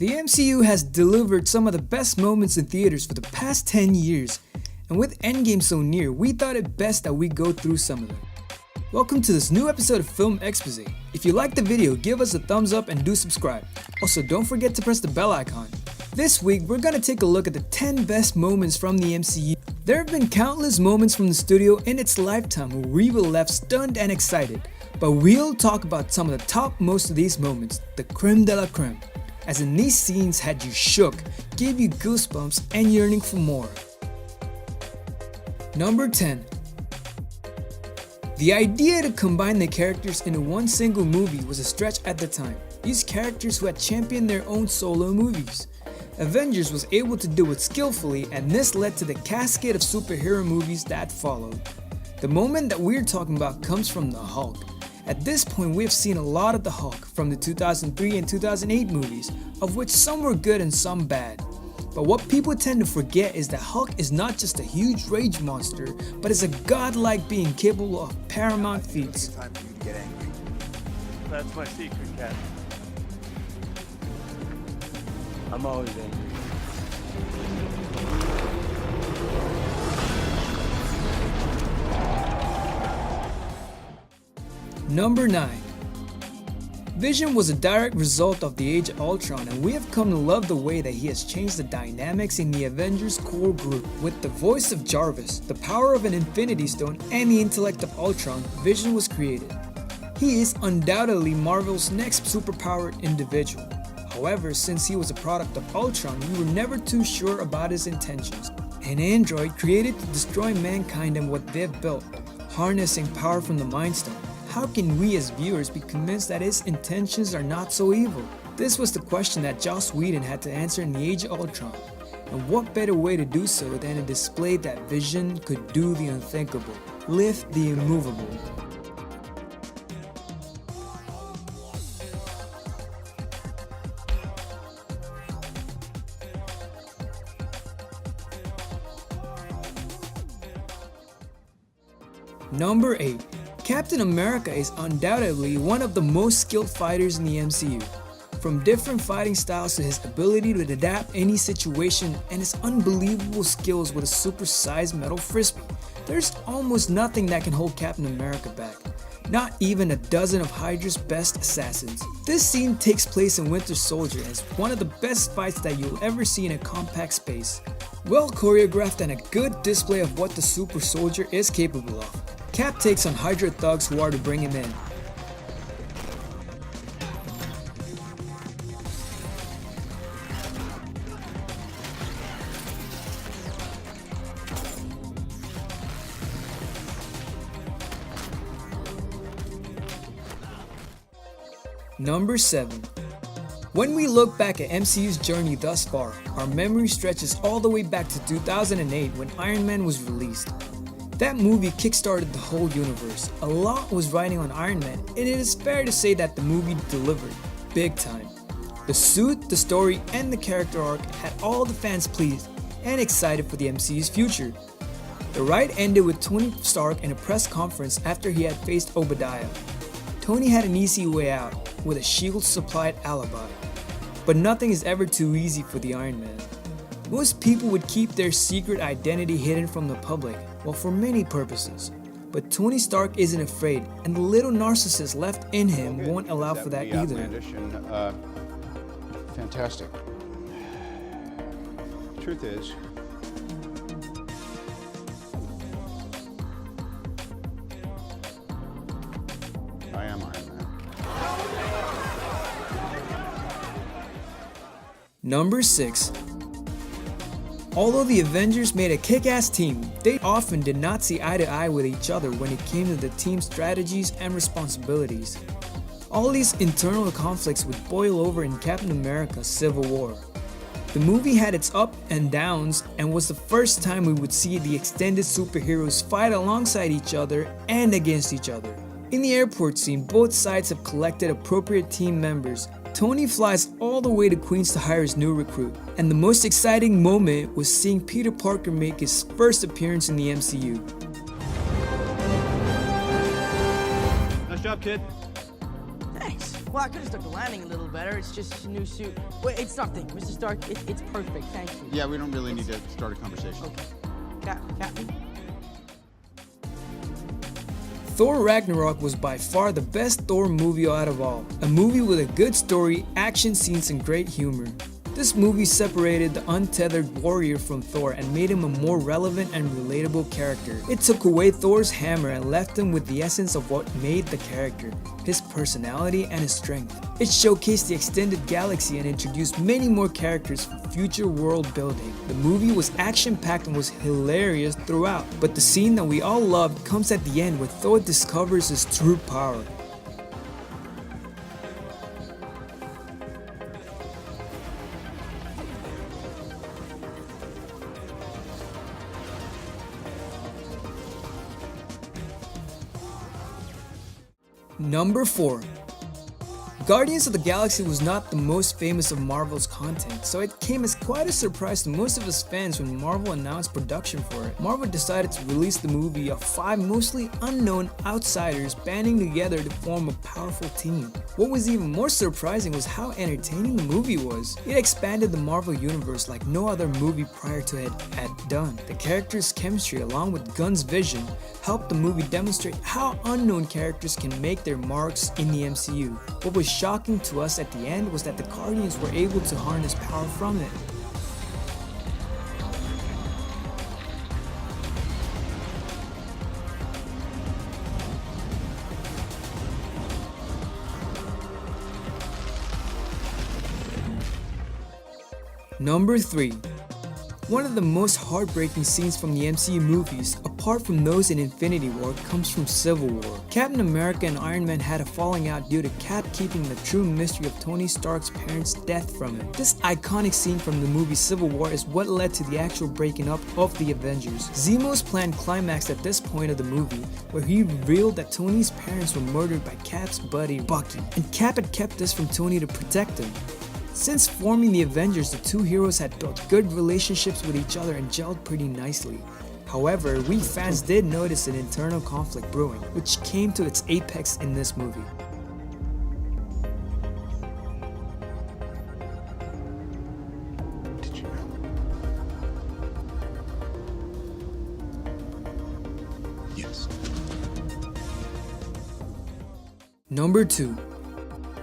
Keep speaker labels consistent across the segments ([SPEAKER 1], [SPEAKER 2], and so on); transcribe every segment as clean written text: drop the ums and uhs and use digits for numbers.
[SPEAKER 1] The MCU has delivered some of the best moments in theaters for the past 10 years, and with Endgame so near, we thought it best that we go through some of them. Welcome to this new episode of Film Exposé. If you liked the video, give us a thumbs up and do subscribe. Also, don't forget to press the bell icon. This week, we're gonna take a look at the 10 best moments from the MCU. There have been countless moments from the studio in its lifetime where we were left stunned and excited, but we'll talk about some of the top most of these moments, the creme de la creme. As in, these scenes had you shook, gave you goosebumps, and yearning for more. Number 10. The idea to combine the characters into one single movie was a stretch at the time. These characters who had championed their own solo movies. Avengers was able to do it skillfully, and this led to the cascade of superhero movies that followed. The moment that we're talking about comes from the Hulk. At this point, we have seen a lot of the Hulk from the 2003 and 2008 movies, of which some were good and some bad. But what people tend to forget is that Hulk is not just a huge rage monster, but is a godlike being capable of paramount feats.
[SPEAKER 2] Time for you to get angry.
[SPEAKER 3] That's my secret, Cat. I'm always angry.
[SPEAKER 1] Number 9. Vision was a direct result of the Age of Ultron, and we have come to love the way that he has changed the dynamics in the Avengers core group. With the voice of Jarvis, the power of an Infinity Stone, and the intellect of Ultron, Vision was created. He is undoubtedly Marvel's next superpowered individual. However, since he was a product of Ultron, we were never too sure about his intentions. An android created to destroy mankind and what they've built, harnessing power from the Mind Stone. How can we as viewers be convinced that his intentions are not so evil? This was the question that Joss Whedon had to answer in the Age of Ultron. And what better way to do so than to display that Vision could do the unthinkable, lift the immovable. Number 8. Captain America is undoubtedly one of the most skilled fighters in the MCU. From different fighting styles to his ability to adapt any situation and his unbelievable skills with a super-sized metal frisbee, there's almost nothing that can hold Captain America back. Not even a dozen of Hydra's best assassins. This scene takes place in Winter Soldier and is one of the best fights that you'll ever see in a compact space. Well choreographed and a good display of what the super soldier is capable of. Cap takes on Hydra thugs who are to bring him in. Number 7. When we look back at MCU's journey thus far, our memory stretches all the way back to 2008 when Iron Man was released. That movie kickstarted the whole universe. A lot was riding on Iron Man, and it is fair to say that the movie delivered, big time. The suit, the story, and the character arc had all the fans pleased and excited for the MCU's future. The ride ended with Tony Stark in a press conference after he had faced Obadiah. Tony had an easy way out, with a shield-supplied alibi. But nothing is ever too easy for the Iron Man. Most people would keep their secret identity hidden from the public, well, for many purposes. But Tony Stark isn't afraid, and the little narcissist left in him won't allow for that either.
[SPEAKER 2] And, fantastic. Truth is, I am Iron Man.
[SPEAKER 1] Number 6. Although the Avengers made a kick-ass team, they often did not see eye to eye with each other when it came to the team's strategies and responsibilities. All these internal conflicts would boil over in Captain America: Civil War. The movie had its ups and downs and was the first time we would see the extended superheroes fight alongside each other and against each other. In the airport scene, both sides have collected appropriate team members. Tony flies all the way to Queens to hire his new recruit, and the most exciting moment was seeing Peter Parker make his first appearance in the MCU.
[SPEAKER 3] Nice job, kid.
[SPEAKER 4] Thanks. Well, I could have stuck the landing a little better. It's just a new suit. Wait, it's nothing, Mr. Stark. It's perfect. Thank you.
[SPEAKER 2] Yeah, we don't really need to start a conversation.
[SPEAKER 4] Okay. Captain?
[SPEAKER 1] Thor Ragnarok was by far the best Thor movie out of all. A movie with a good story, action scenes, and great humor. This movie separated the untethered warrior from Thor and made him a more relevant and relatable character. It took away Thor's hammer and left him with the essence of what made the character, his personality and his strength. It showcased the extended galaxy and introduced many more characters for future world building. The movie was action-packed and was hilarious throughout, but the scene that we all loved comes at the end where Thor discovers his true power. Number 4. Guardians of the Galaxy was not the most famous of Marvel's content, so it came as quite a surprise to most of us fans when Marvel announced production for it. Marvel decided to release the movie of 5 mostly unknown outsiders banding together to form a powerful team. What was even more surprising was how entertaining the movie was. It expanded the Marvel universe like no other movie prior to it had done. The characters' chemistry along with Gunn's vision helped the movie demonstrate how unknown characters can make their marks in the MCU. What was shocking to us at the end was that the Guardians were able to harness power from it. Number 3. One of the most heartbreaking scenes from the MCU movies, apart from those in Infinity War, comes from Civil War. Captain America and Iron Man had a falling out due to Cap keeping the true mystery of Tony Stark's parents' death from him. This iconic scene from the movie Civil War is what led to the actual breaking up of the Avengers. Zemo's plan climaxed at this point of the movie, where he revealed that Tony's parents were murdered by Cap's buddy Bucky, and Cap had kept this from Tony to protect him. Since forming the Avengers, the two heroes had built good relationships with each other and gelled pretty nicely. However, we fans did notice an internal conflict brewing, which came to its apex in this movie.
[SPEAKER 2] Did you know? Yes.
[SPEAKER 1] Number 2.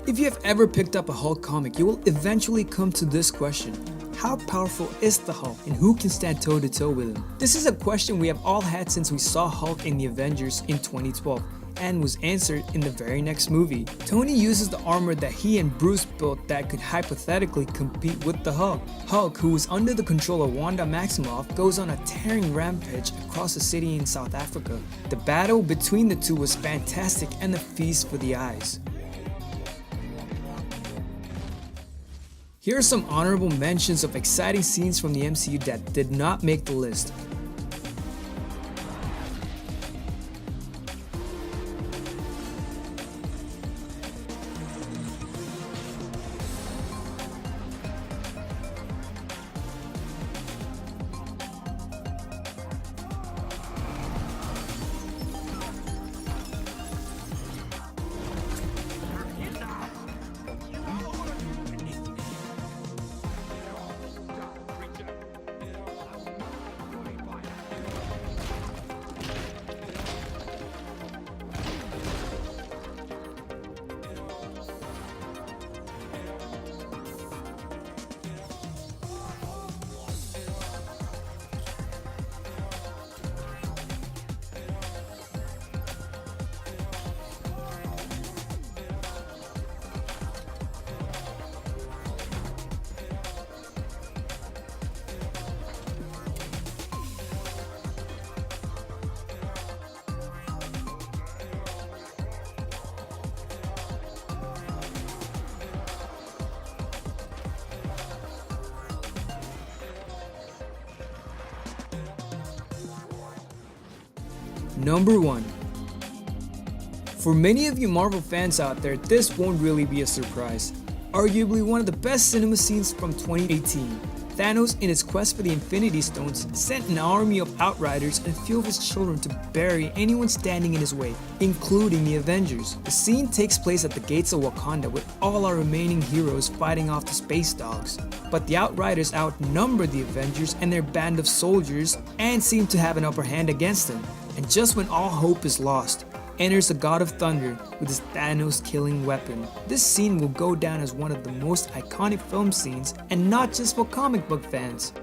[SPEAKER 1] If you have ever picked up a Hulk comic, you will eventually come to this question. How powerful is the Hulk and who can stand toe to toe with him? This is a question we have all had since we saw Hulk in the Avengers in 2012 and was answered in the very next movie. Tony uses the armor that he and Bruce built that could hypothetically compete with the Hulk. Hulk, who is under the control of Wanda Maximoff, goes on a tearing rampage across a city in South Africa. The battle between the two was fantastic and a feast for the eyes. Here are some honorable mentions of exciting scenes from the MCU that did not make the list. Number 1. For many of you Marvel fans out there, this won't really be a surprise. Arguably one of the best cinema scenes from 2018. Thanos, in his quest for the Infinity Stones, sent an army of Outriders and a few of his children to bury anyone standing in his way, including the Avengers. The scene takes place at the gates of Wakanda with all our remaining heroes fighting off the space dogs. But the Outriders outnumber the Avengers and their band of soldiers and seem to have an upper hand against them. And just when all hope is lost, enters the God of Thunder with his Thanos killing weapon. This scene will go down as one of the most iconic film scenes, and not just for comic book fans.